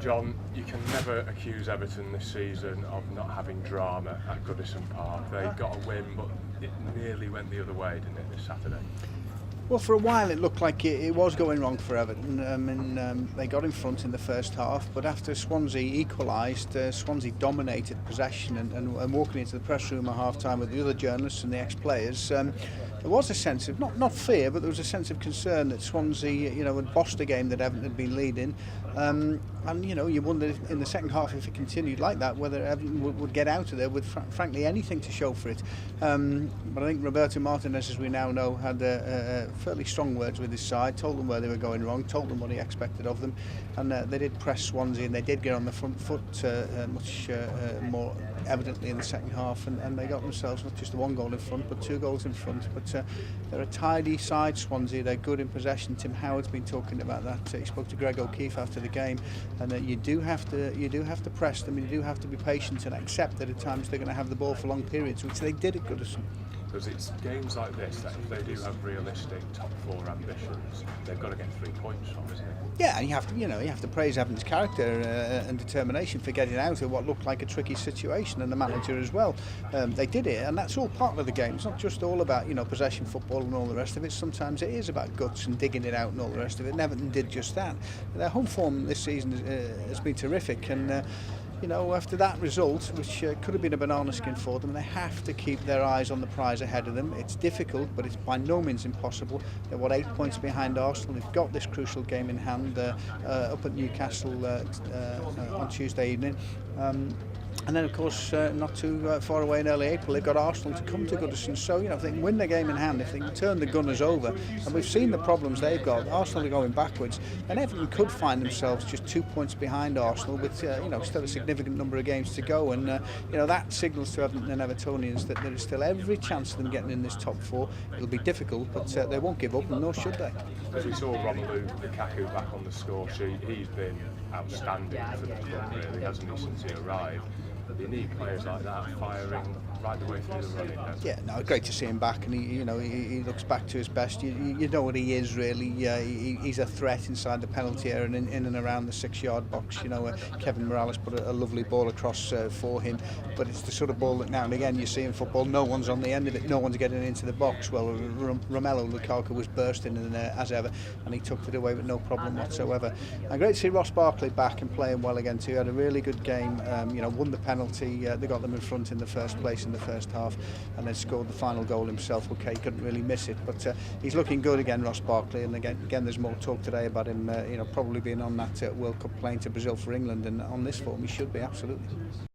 John, you can never accuse Everton this season of not having drama at Goodison Park. They got a win, but it nearly went the other way, didn't it, this Saturday? Well, for a while it looked like it was going wrong for Everton. They got in front in the first half, but after Swansea equalised, Swansea dominated possession and walking into the press room at half-time with the other journalists and the ex-players, there was a sense of, not fear, but there was a sense of concern that Swansea, had bossed a game that Everton had been leading. And you wondered in the second half, if it continued like that, whether Everton would get out of there with frankly anything to show for it. But I think Roberto Martinez, as we now know, had fairly strong words with his side, told them where they were going wrong, told them what he expected of them, and they did press Swansea and they did get on the front foot much more evidently in the second half, and they got themselves not just one goal in front but 2 goals in front. But they're a tidy side, Swansea. They're good in possession. Tim Howard's been talking about that. He spoke to Greg O'Keefe after the game, and you do have to press them. You do have to be patient and accept that at times they're going to have the ball for long periods, which they did at Goodison. Because it's games like this that if they do have realistic top 4 ambitions, they've got to get 3 points from, isn't it? Yeah, and you have to praise Everton's character and determination for getting out of what looked like a tricky situation, and the manager as well. They did it, and that's all part of the game. It's not just all about possession football and all the rest of it. Sometimes it is about guts and digging it out and all the rest of it. And Everton did just that. Their home form this season has been terrific, and after that result, which could have been a banana skin for them, they have to keep their eyes on the prize ahead of them. It's difficult, but it's by no means impossible. They're 8 points behind Arsenal. They've got this crucial game in hand up at Newcastle on Tuesday evening. And then, of course, not too far away in early April, they've got Arsenal to come to Goodison. So, if they can win the game in hand, if they can turn the Gunners over, and we've seen the problems they've got, Arsenal are going backwards, and Everton could find themselves just 2 points behind Arsenal with, still a significant number of games to go. And, that signals to Everton and Evertonians that there is still every chance of them getting in this top 4. It'll be difficult, but they won't give up, and nor should they. As we saw Romelu Lukaku back on the score sheet, he's been outstanding for the club, really, hasn't he, since he arrived. You need players like that firing right the way through the running. Yeah, no, great to see him back, and he looks back to his best. You know what he is really. He's a threat inside the penalty area and in and around the 6-yard box. Kevin Morales put a lovely ball across for him, but it's the sort of ball that now and again you see in football. No one's on the end of it. No one's getting into the box. Well, Romelu Lukaku was bursting in there as ever, and he tucked it away with no problem whatsoever. And great to see Ross Barkley back and playing well again too. He had a really good game. Won the penalty. They got them in front in the first place in the first half, and then scored the final goal himself. Okay, he couldn't really miss it, but he's looking good again, Ross Barkley. And again, there's more talk today about him, probably being on that World Cup plane to Brazil for England, and on this form he should be absolutely.